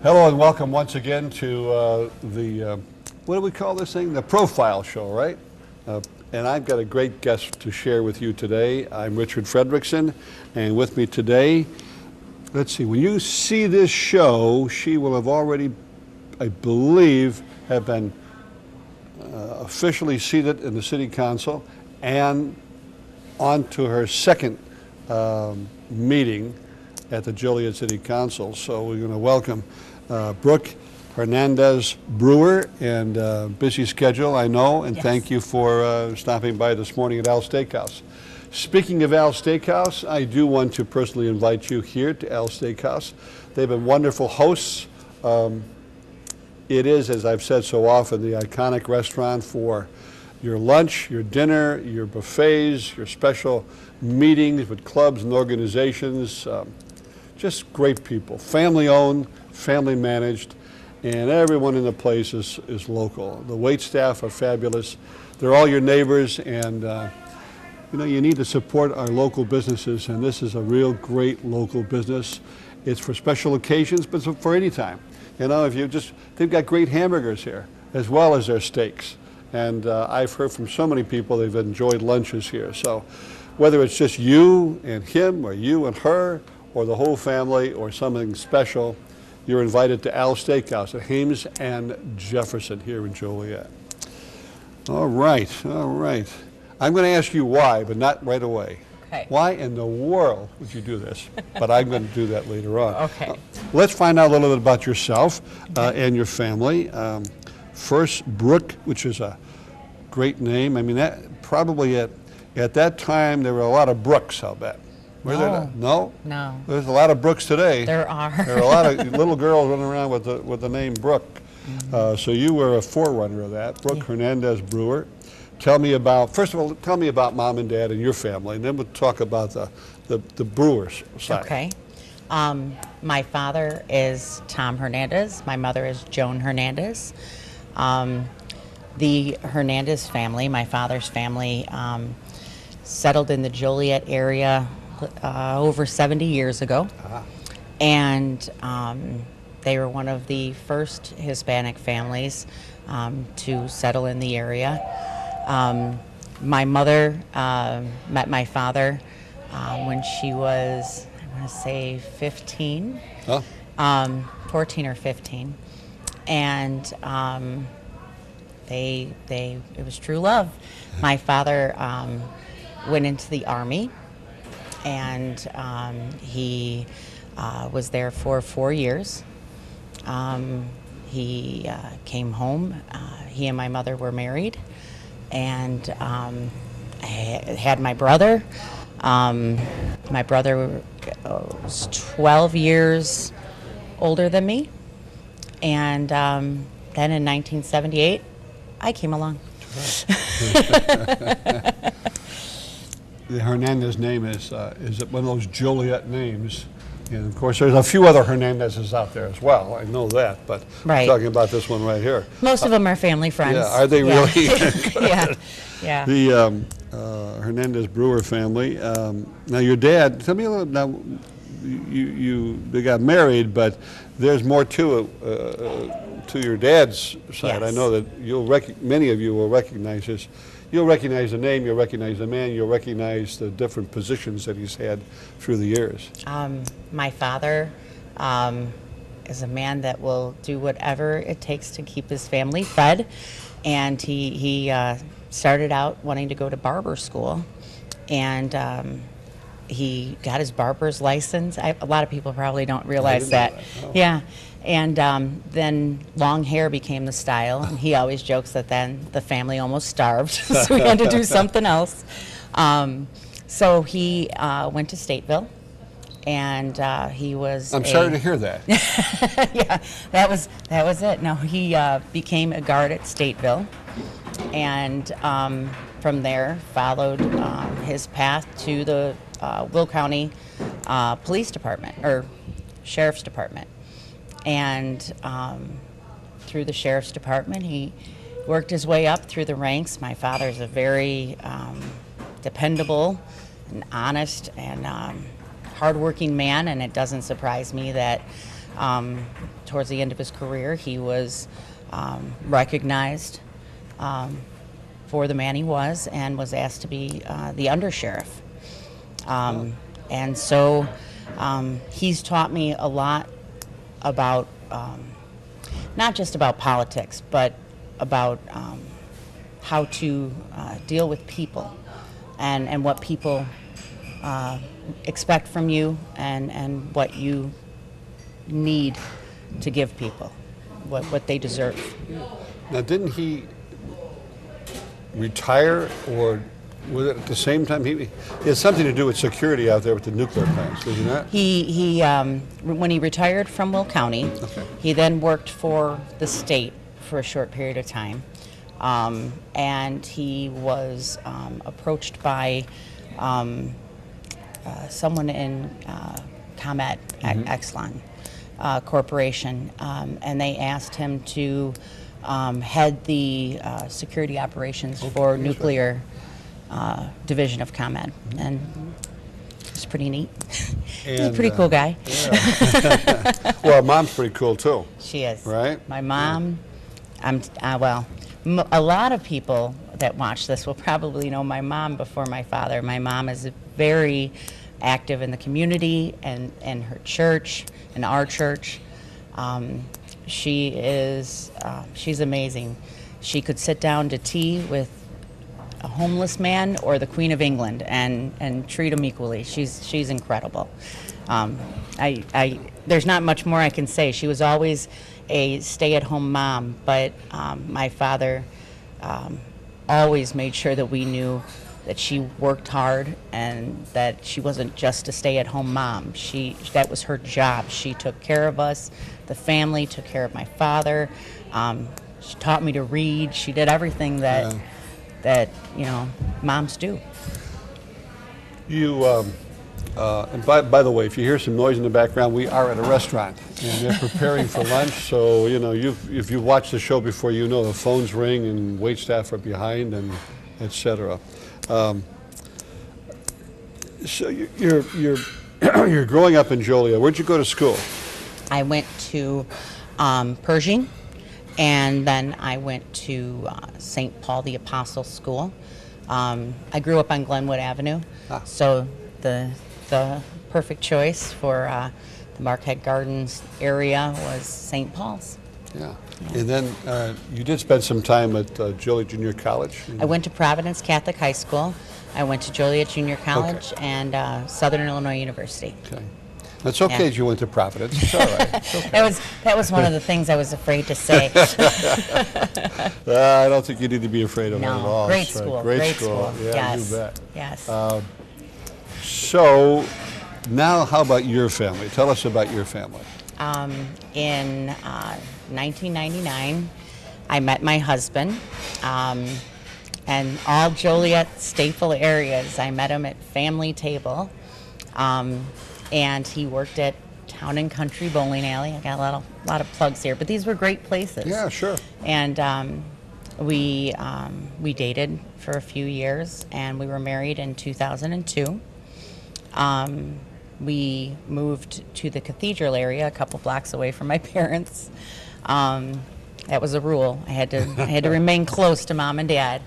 Hello and welcome once again to what do we call this thing? The Profile Show, right? And I've got a great guest to share with you today. I'm Richard Fredrickson, and with me today, let's see, when you see this show, she will have already, I believe, have been officially seated in the City Council and on to her second meeting at the Joliet City Council. So we're going to welcome Brooke Hernandez Brewer, and busy schedule, I know, and yes. Thank you for stopping by this morning at Al's Steakhouse. Speaking of Al's Steakhouse, I do want to personally invite you here to Al's Steakhouse. They've been wonderful hosts. It is, as I've said so often, the iconic restaurant for your lunch, your dinner, your buffets, your special meetings with clubs and organizations. Just great people, family owned, family managed, and everyone in the place is local. The wait staff are fabulous. They're all your neighbors, and you know, you need to support our local businesses, and this is a real great local business. It's for special occasions, but it's for any time. You know, if you just, they've got great hamburgers here, as well as their steaks. And I've heard from so many people they've enjoyed lunches here. So whether it's just you and him, or you and her, or the whole family, or something special, you're invited to Al's Steakhouse at Hames and Jefferson here in Joliet. All right, all right. I'm going to ask you why, but not right away. Okay. Why in the world would you do this? But I'm going to do that later on. Okay. Let's find out a little bit about yourself and your family. First, Brooke, which is a great name. I mean, that probably at that time there were a lot of Brooks, I'll bet. Were there not? No? No. There's a lot of Brooks today. There are. There are a lot of little girls running around with the name Brooke. Mm-hmm. So you were a forerunner of that. Brooke Hernandez Brewer. Tell me about, first of all, tell me about Mom and Dad and your family, and then we'll talk about the Brewers side. Okay. My father is Tom Hernandez. My mother is Joan Hernandez. The Hernandez family, my father's family, settled in the Joliet area over 70 years ago. Uh-huh. And they were one of the first Hispanic families to settle in the area. My mother met my father when she was, I want to say 15, 14 or 15. And it was true love. My father went into the Army, and he was there for 4 years. He came home. He and my mother were married, and I had my brother. My brother was 12 years older than me, and then in 1978, I came along. The Hernandez name is one of those Joliet names. And of course, there's a few other Hernandezes out there as well. I know that, but I'm talking about this one right here. Most of them are family friends. Yeah, are they really? Yeah, yeah. The Hernandez Brewer family. Now, your dad. Tell me a little. Now, they got married, but there's more to your dad's side. Yes. I know that many of you will recognize this. You'll recognize the name, you'll recognize the man, you'll recognize the different positions that he's had through the years. My father is a man that will do whatever it takes to keep his family fed, and he started out wanting to go to barber school, and he got his barber's license. A lot of people probably don't realize that. Oh. Yeah. And then long hair became the style, and he always jokes that then the family almost starved, so we had to do something else. So he went to Stateville, and he was. I'm sorry to hear that. Yeah, that was it. No, he became a guard at Stateville, and from there followed his path to the Will County Police Department or Sheriff's Department. And through the Sheriff's Department, he worked his way up through the ranks. My father's a very dependable and honest and hardworking man, and it doesn't surprise me that Towards the end of his career, he was recognized for the man he was, and was asked to be the undersheriff. And so he's taught me a lot about, not just about politics, but about how to deal with people, and what people expect from you, and what you need to give people, what they deserve. Now, didn't he retire, or was it at the same time? He had something to do with security out there with the nuclear plants, did he not? He when he retired from Will County, Okay. he then worked for the state for a short period of time, and he was approached by someone in ComEd, Exelon Corporation, and they asked him to head the security operations for nuclear division of ComEd, and it's pretty neat. He's a pretty cool guy. Yeah. Well, Mom's pretty cool too. She is. Right? My mom, well, a lot of people that watch this will probably know my mom before my father. My mom is very active in the community and her church, and our church. She's amazing. She could sit down to tea with a homeless man or the Queen of England and treat them equally. She's incredible. There's not much more I can say. She was always a stay-at-home mom, but my father always made sure that we knew that she worked hard and that she wasn't just a stay-at-home mom. That was her job. She took care of us, the family, took care of my father. She taught me to read. She did everything that moms do. You, and by the way, if you hear some noise in the background, we are at a restaurant and they're preparing for lunch. So if you watched the show before, the phones ring and wait staff are behind, and etc. So you're you're growing up in Joliet. Where'd you go to school? I went to Pershing, and then I went to St. Paul the Apostle School. I grew up on Glenwood Avenue, so the perfect choice for the Marquette Gardens area was St. Paul's. Yeah. And then you did spend some time at Joliet Junior College? I went to Providence Catholic High School. I went to Joliet Junior College and Southern Illinois University. Okay. That's okay that you went to Providence. It's all right. It's okay. That was one of the things I was afraid to say. I don't think you need to be afraid of it at No, all. great school. Great school. Yeah, yes. you bet. Yes. So now how about your family? Tell us about your family. In 1999, I met my husband, and all Joliet, Stateville areas. I met him at Family Table, and he worked at Town and Country Bowling Alley. I got a lot of plugs here, but these were great places. Yeah, sure. And we dated for a few years, and we were married in 2002. We moved to the Cathedral area, a couple blocks away from my parents. That was a rule. I had to remain close to Mom and Dad.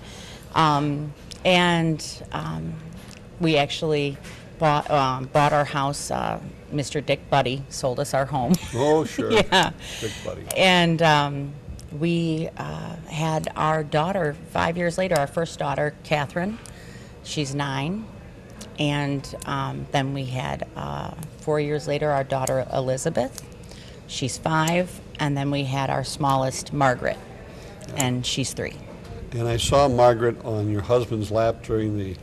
We actually bought our house. Mr. Dick Buddy sold us our home. Oh, sure. Yeah. Dick Buddy. And we had our daughter 5 years later, our first daughter, Catherine. She's 9. And then we had 4 years later our daughter Elizabeth. She's 5. And then we had our smallest, Margaret, and she's 3. And I saw Margaret on your husband's lap during the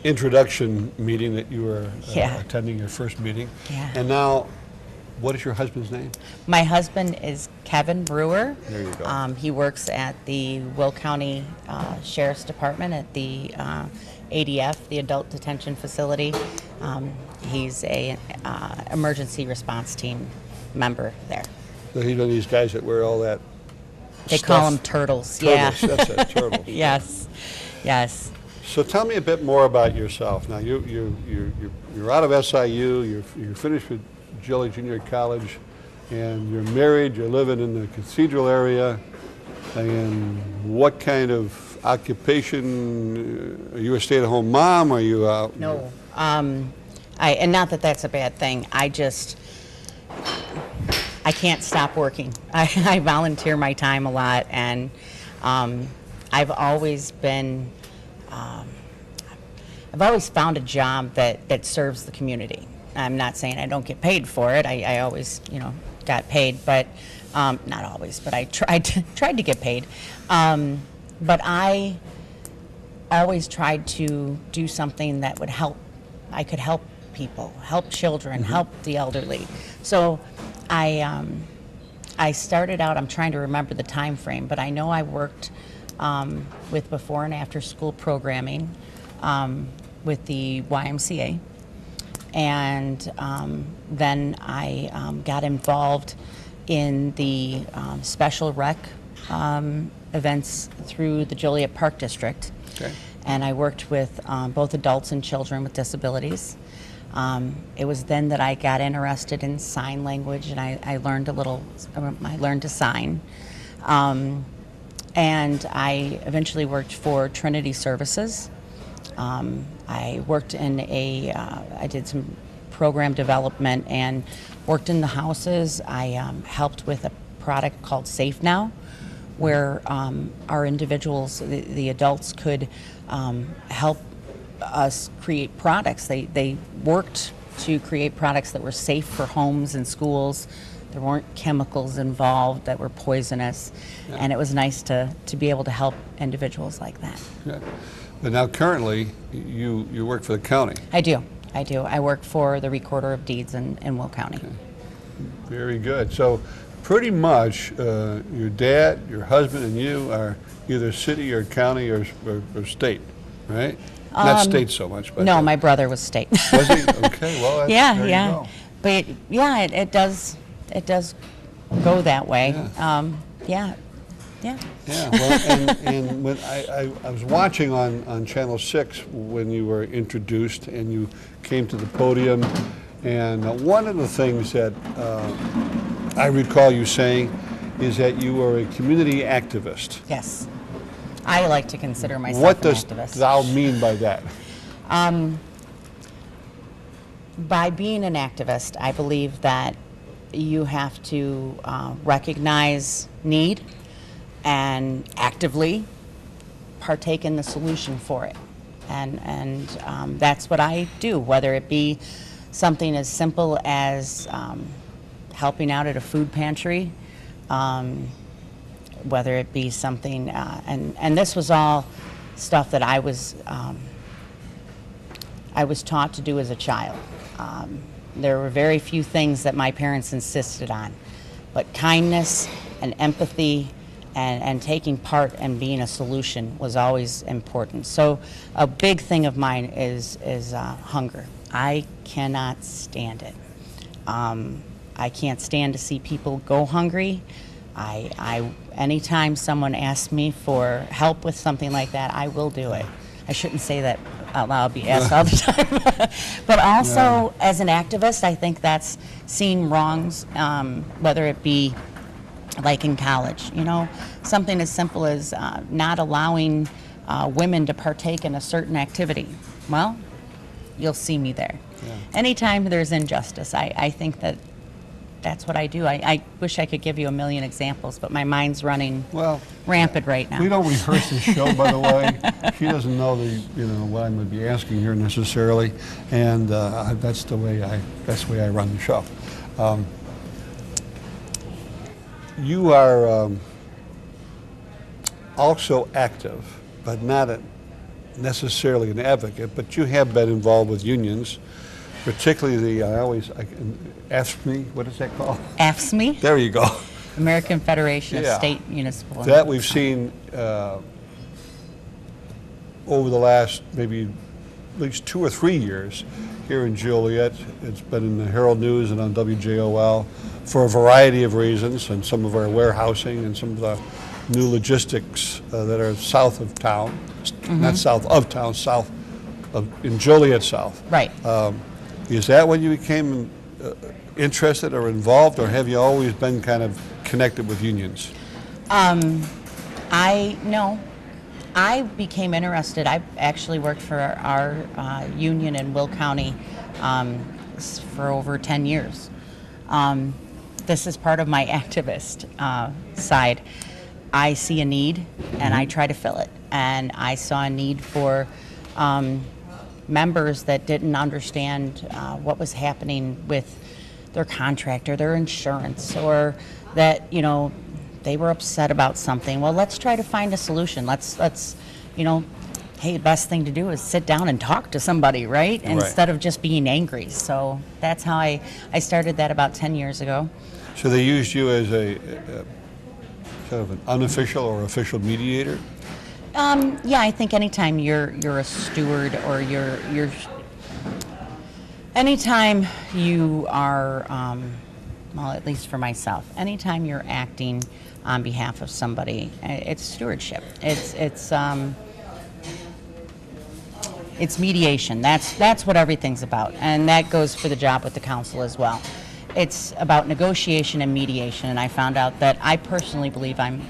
introduction meeting that you were attending, your first meeting. Yeah. And now, what is your husband's name? My husband is Kevin Brewer. There you go. He works at the Will County Sheriff's Department at the ADF, the Adult Detention Facility. He's a emergency response team member there. So he's one of these guys that wear all that They stuff. call them turtles. Turtles, Yeah. that's it, turtles. Yes. Yes. So tell me a bit more about yourself. Now you're out of SIU. You're finished with Joliet Junior College. and you're married, you're living in the Cathedral area, and what kind of occupation, are you a stay-at-home mom, are you out? No. And not that that's a bad thing. I can't stop working. I volunteer my time a lot, and I've always been, I've always found a job that serves the community. I'm not saying I don't get paid for it. I always, got paid, but not always, but I tried to get paid. But I always tried to do something that would help. I could help people, help children, help the elderly. So I started out, I'm trying to remember the time frame, but I know I worked with before and after school programming with the YMCA. And then I got involved in the special rec events through the Joliet Park District. Okay. And I worked with both adults and children with disabilities. It was then that I got interested in sign language, and I learned I learned to sign. And I eventually worked for Trinity Services. I worked in I did some program development and worked in the houses. I helped with a product called Safe Now, where our individuals, the adults, could help us create products. They worked to create products that were safe for homes and schools. There weren't chemicals involved that were poisonous, and it was nice to be able to help individuals like that. Yeah. But now currently, you work for the county. I do. I work for the Recorder of Deeds in Will County. Okay. Very good. So pretty much your dad, your husband, and you are either city or county or state, right? Not state so much, but... No, my brother was state. Was he? Okay, well, that's, Yeah, there yeah. you go. But yeah, it does go that way. Yeah. Yeah. Yeah, well, and when I was watching on Channel 6 when you were introduced and you came to the podium, and one of the things that I recall you saying is that you were a community activist. Yes. I like to consider myself What an does activist. thou mean by that? By being an activist, I believe that you have to recognize need and actively partake in the solution for it. And that's what I do, whether it be something as simple as helping out at a food pantry, whether it be something, and this was all stuff that I was taught to do as a child. There were very few things that my parents insisted on, but kindness and empathy and taking part and being a solution was always important. So a big thing of mine is hunger. I cannot stand it. I can't stand to see people go hungry. Anytime someone asks me for help with something like that, I will do it. I shouldn't say that out loud, be asked all the time. But also, as an activist, I think that's seeing wrongs, whether it be like in college, something as simple as not allowing women to partake in a certain activity. Well, you'll see me there. Yeah. Anytime there's injustice, I think that's what I do. I wish I could give you a million examples, but my mind's running rampant right now. We don't rehearse the show, by the way. She doesn't know what I'm going to be asking here necessarily, and that's the way I run the show. You are also active, but not necessarily an advocate, but you have been involved with unions, particularly AFSME, what is that called? AFSME? There you go. American Federation of State Municipal. That we've seen over the last maybe at least 2 or 3 years here in Joliet. It's been in the Herald News and on WJOL for a variety of reasons, and some of our warehousing and some of the new logistics that are south of town, not south of town, in Joliet South. Right. Is that when you became interested or involved, or have you always been kind of connected with unions? No. I became interested. I actually worked for our union in Will County for over 10 years. This is part of my activist side. I see a need, and I try to fill it. And I saw a need for members that didn't understand what was happening with their contract or their insurance, or that, you know, they were upset about something. Well, let's try to find a solution. Let's, you know, hey, the best thing to do is sit down and talk to somebody, right? Instead of just being angry. So that's how I started that about 10 years ago. So they used you as a sort of an unofficial or official mediator? Yeah, I think anytime you're a steward, or anytime you are, well, at least for myself, anytime you're acting on behalf of somebody, it's stewardship. It's mediation. That's what everything's about, and that goes for the job with the council as well. It's about negotiation and mediation, and I found out that I personally believe I'm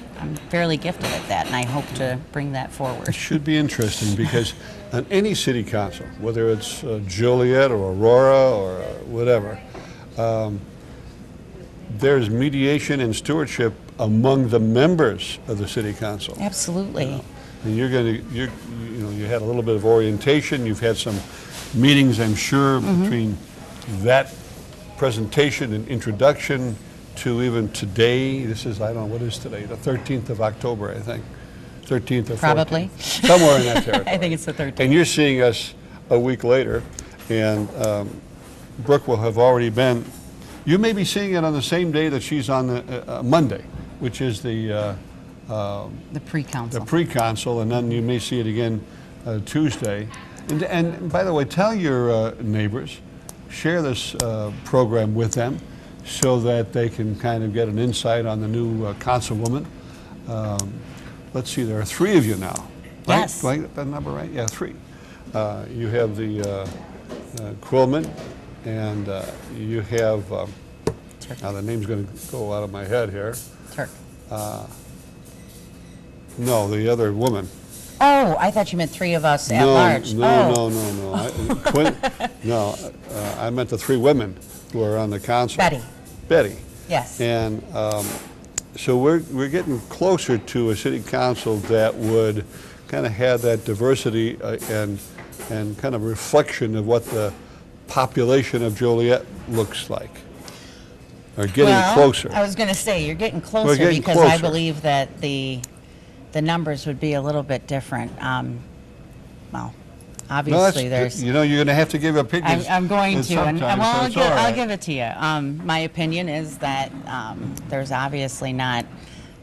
fairly gifted at that, and I hope to bring that forward. It should be interesting, because on any city council, whether it's Joliet or Aurora or whatever, there's mediation and stewardship among the members of the city council. Absolutely. And you had a little bit of orientation. You've had some meetings, I'm sure, between that presentation and introduction to even today. This is, I don't know, what is today? The 13th of October, I think. 13th or 14th. Probably. Somewhere in that territory. I think it's the 13th. And you're seeing us a week later, and Brooke will have already been, you may be seeing it on the same day that she's on the Monday, which is the pre-council. The pre-council, and then you may see it again Tuesday. And by the way, tell your neighbors, share this program with them so that they can kind of get an insight on the new councilwoman. Let's see, there are 3 of you now. Right? Yes. Do I get that number right? Yeah, 3. You have the Quillman, and you have, now the name's going to go out of my head here. Turk. No, the other woman. Oh, I thought you meant 3 of us at large. No. I meant the 3 women who are on the council. Betty. Yes. And so we're getting closer to a city council that would kind of have that diversity and kind of reflection of what the population of Joliet looks like. Or getting closer. I was going to say, you're getting closer, because I believe that the numbers would be a little bit different. Well, obviously there's... You know, you're going to have to give opinions. I'm going to, and I'll give it to you. My opinion is that there's obviously not,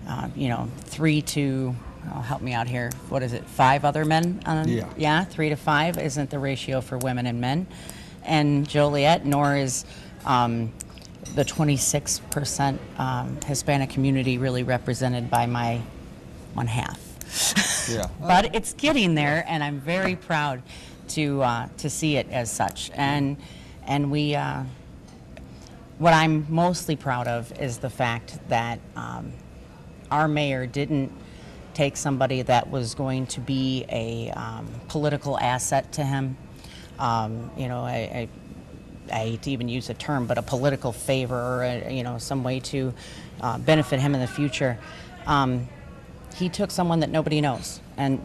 3 to, help me out here, what is it, 5 other men? Yeah, 3 to 5 isn't the ratio for women and men. And Joliet, nor is the 26% Hispanic community really represented by my 1/2. Yeah. But it's getting there, and I'm very proud to see it as such. And we, what I'm mostly proud of is the fact that our mayor didn't take somebody that was going to be a political asset to him. I hate to even use the term, but a political favor, or some way to benefit him in the future. He took someone that nobody knows, and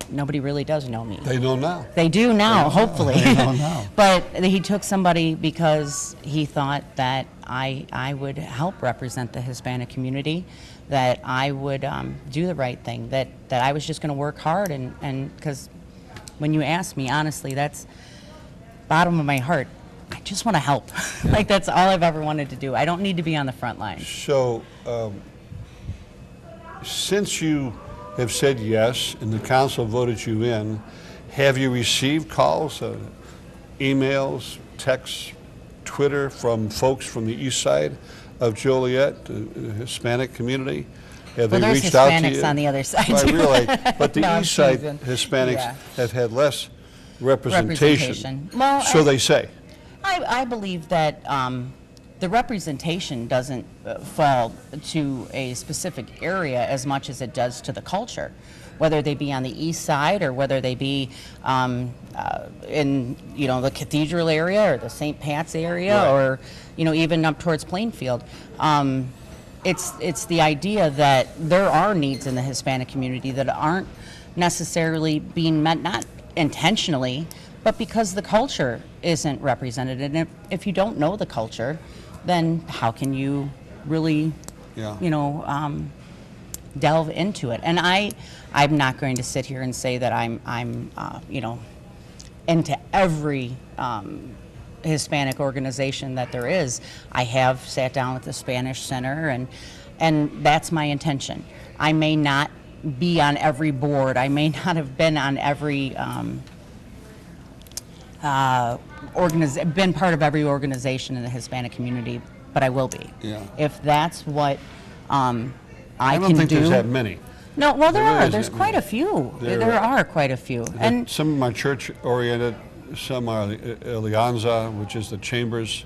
nobody really does know me. They know now. They do now, hopefully. They know now. But he took somebody because he thought that I would help represent the Hispanic community, that I would do the right thing, that I was just going to work hard, and because when you ask me, honestly, that's bottom of my heart. I just want to help. Like, that's all I've ever wanted to do. I don't need to be on the front line. So, since you have said yes and the council voted you in, have you received calls, emails, texts, Twitter from folks from the east side of Joliet, the Hispanic community? Have they reached out to you? There's Hispanics on the other side. Well, I realize, but the east side teasing. Hispanics Yeah. have had less representation. Well, so they say. I believe that the representation doesn't fall to a specific area as much as it does to the culture, whether they be on the east side or whether they be in the cathedral area or the St. Pat's area, right. or even up towards Plainfield. It's the idea that there are needs in the Hispanic community that aren't necessarily being met, not intentionally, but because the culture isn't represented. And if you don't know the culture, then how can you really, delve into it? And I'm not going to sit here and say that I'm into every Hispanic organization that there is. I have sat down with the Spanish Center, and that's my intention. I may not be on every board. I may not have been on every been part of every organization in the Hispanic community, but I will be. Yeah. If that's what I don't can think do. there's that many. No, well, there really are. isn't There's that quite many. a few. There There are quite a few. And Some of them are church-oriented, some are Alianza, which is the Chambers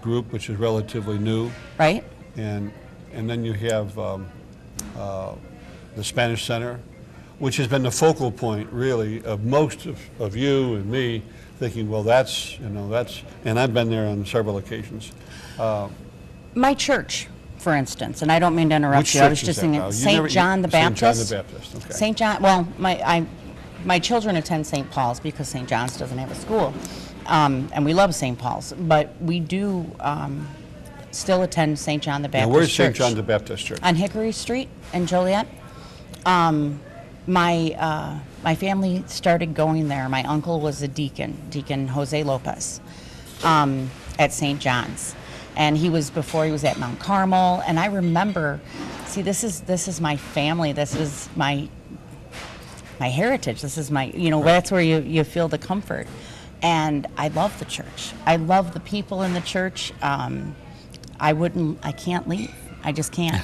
group, which is relatively new. right? And then you have the Spanish Center, which has been the focal point, really, of most of you and me, thinking, well, that's, and I've been there on several occasions. My church, for instance, and I don't mean to interrupt Which you. I was church just is that thinking now? St. John the Baptist. St. John the Baptist, okay. St. John. Well, my children attend St. Paul's because St. John's doesn't have a school, and we love St. Paul's, but we do still attend St. John the Baptist. Now, where's Church. St. John the Baptist Church? On Hickory Street in Joliet. My family started going there. My uncle was a Deacon Jose Lopez, at St. John's, and before he was at Mount Carmel. And I remember, see, this is my family. This is my heritage. This is my, that's where you feel the comfort. And I love the church. I love the people in the church. I can't leave. I just can't.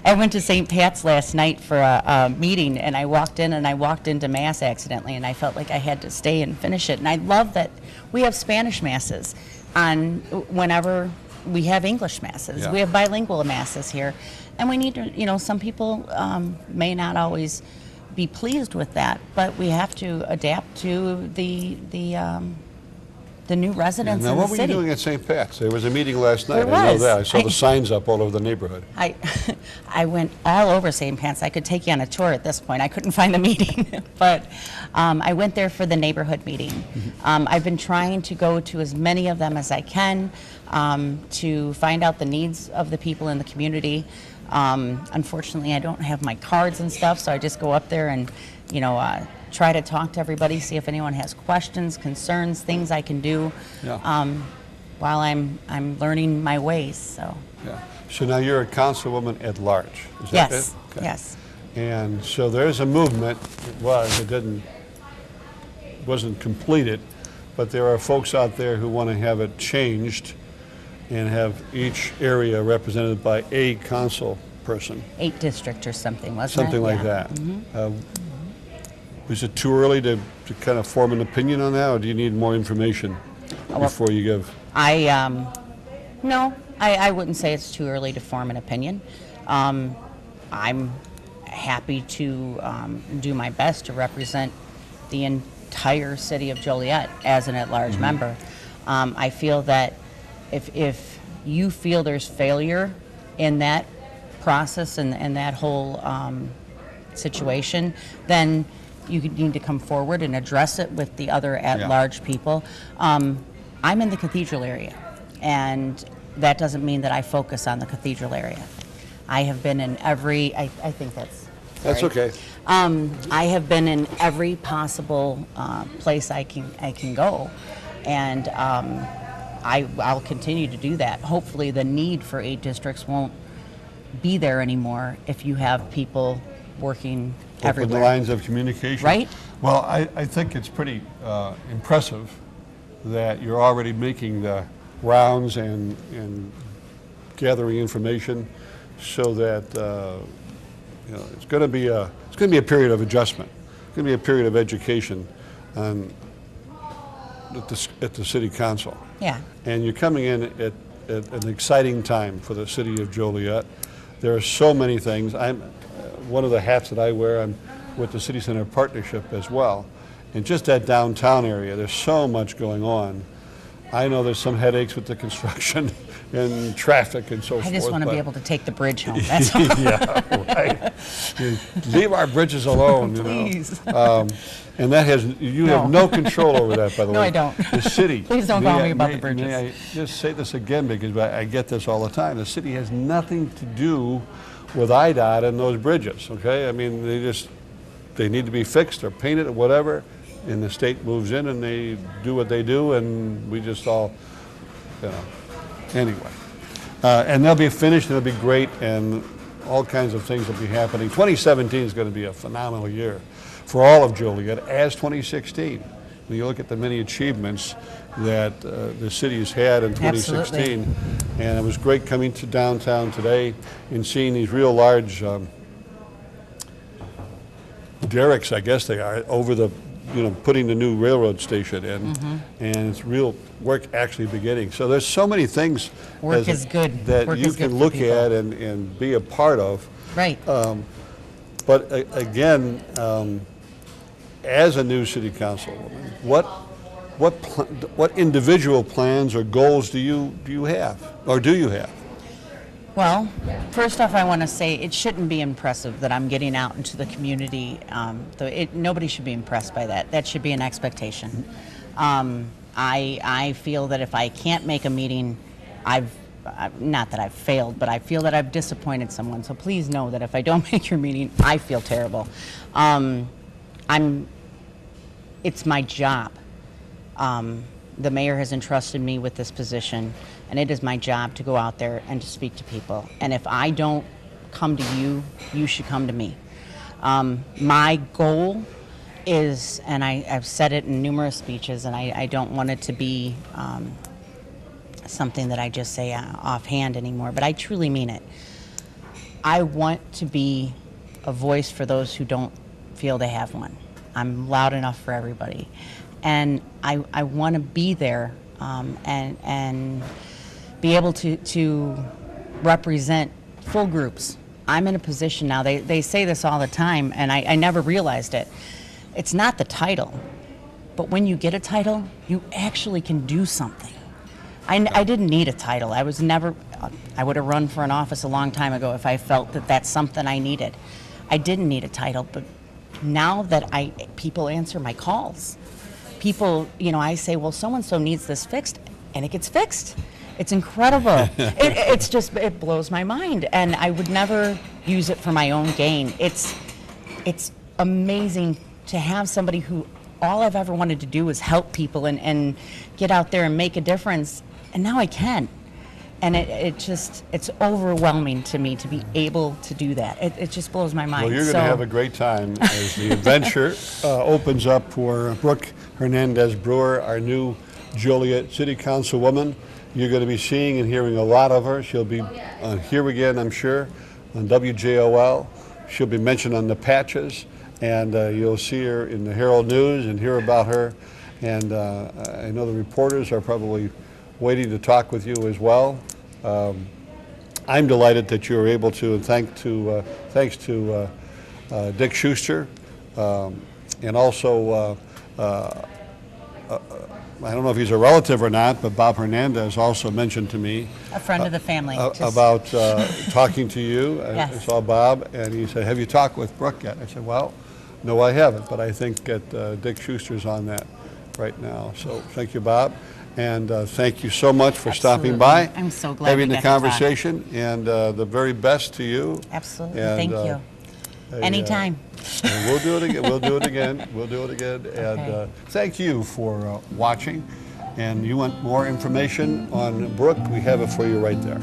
I went to St. Pat's last night for a meeting, and I walked into Mass accidentally, and I felt like I had to stay and finish it. And I love that we have Spanish Masses on whenever we have English Masses. Yeah. We have bilingual Masses here. And we need to, some people may not always be pleased with that, but we have to adapt to the new residents Now, in the what were you city. doing at St. Pat's? There was a meeting last night. There I know was. that. I saw the signs up all over the neighborhood. I went all over St. Pat's. I could take you on a tour at this point. I couldn't find the meeting, but I went there for the neighborhood meeting. I've been trying to go to as many of them as I can to find out the needs of the people in the community. Unfortunately, I don't have my cards and stuff, so I just go up there and, try to talk to everybody, see if anyone has questions, concerns, things I can do while I'm learning my ways. So. Yeah. So now you're a councilwoman at large. Is that Yes. it? Okay. Yes. And so there's a movement. It wasn't completed, but there are folks out there who want to have it changed and have each area represented by a council person. 8 district or something, wasn't Something it? like Yeah. that. Is it too early to kind of form an opinion on that, or do you need more information before you give? No, I wouldn't say it's too early to form an opinion. I'm happy to do my best to represent the entire city of Joliet as an at-large member. I feel that if you feel there's failure in that process and that whole situation, then you need to come forward and address it with the other at-large people. I'm in the cathedral area, and that doesn't mean that I focus on the cathedral area. I have been in every, I think that's... That's okay. I have been in every possible place I can go, and I'll continue to do that. Hopefully the need for 8 districts won't be there anymore if you have people working everywhere. Open the lines of communication. Right? Well, I think it's pretty impressive that you're already making the rounds and gathering information, so that it's going to be a period of adjustment. It's going to be a period of education on at the city council. Yeah. And you're coming in at an exciting time for the city of Joliet. There are so many things. I'm one of the hats that I wear, I'm with the City Center Partnership as well. And just that downtown area, there's so much going on. I know there's some headaches with the construction and traffic and so forth. I just want to be able to take the bridge home. That's all. Yeah, right. Leave our bridges alone, Please. And that has, you have no control over that, by the way. No, I don't. The city. Please don't call me about the bridges. May I just say this again, because I get this all the time. The city has nothing to do with IDOT and those bridges, okay? I mean, they need to be fixed or painted or whatever, and the state moves in and they do what they do, and we just all, anyway. And they'll be finished, and it'll be great, and all kinds of things will be happening. 2017 is going to be a phenomenal year for all of Joliet, as 2016. When you look at the many achievements that the city has had in 2016, Absolutely. And it was great coming to downtown today and seeing these real large derricks, I guess they are, over the, putting the new railroad station in, and it's real work actually beginning. So there's so many things Work is good. that Work you is good can for look people. at and be a part of. Right. But again, as a new city councilwoman, what individual plans or goals do you have, or do you have? Well, first off, I want to say it shouldn't be impressive that I'm getting out into the community. Nobody should be impressed by that. That should be an expectation. I feel that if I can't make a meeting, not that I've failed, but I feel that I've disappointed someone. So please know that if I don't make your meeting, I feel terrible. It's my job. The mayor has entrusted me with this position, and it is my job to go out there and to speak to people. And if I don't come to you, you should come to me. My goal is, and I've said it in numerous speeches, and I don't want it to be something that I just say offhand anymore, but I truly mean it. I want to be a voice for those who don't feel they have one. I'm loud enough for everybody. And I want to be there and be able to represent full groups. I'm in a position now, they say this all the time, and I never realized it. It's not the title, but when you get a title, you actually can do something. I didn't need a title. I would have run for an office a long time ago if I felt that that's something I needed. I didn't need a title, but now that people answer my calls, people, I say, well, so-and-so needs this fixed, and it gets fixed. It's incredible. It blows my mind, and I would never use it for my own gain. It's amazing to have somebody who all I've ever wanted to do was help people and get out there and make a difference, and now I can. And it's overwhelming to me to be able to do that. It just blows my mind. Well, you're going to have a great time as the adventure opens up for Brooke Hernandez Brewer, our new Joliet City Councilwoman. You're going to be seeing and hearing a lot of her. She'll be here again, I'm sure, on WJOL. She'll be mentioned on the patches, and you'll see her in the Herald News and hear about her. And I know the reporters are probably waiting to talk with you as well. I'm delighted that you were able to, and thanks to Dick Schuster, and also, I don't know if he's a relative or not, but Bob Hernandez also mentioned to me. A friend of the family. About talking to you. Yes. I saw Bob, and he said, have you talked with Brooke yet? I said, well, no, I haven't, but I think that Dick Schuster's on that right now. So thank you, Bob. And thank you so much for stopping by. I'm so glad having we the got to talk. conversation, and the very best to you. Absolutely. And, Thank you. Anytime. And we'll do it again. We'll do it again. We'll do it again. And Okay. thank you for watching. And you want more information on Brooke? We have it for you right there.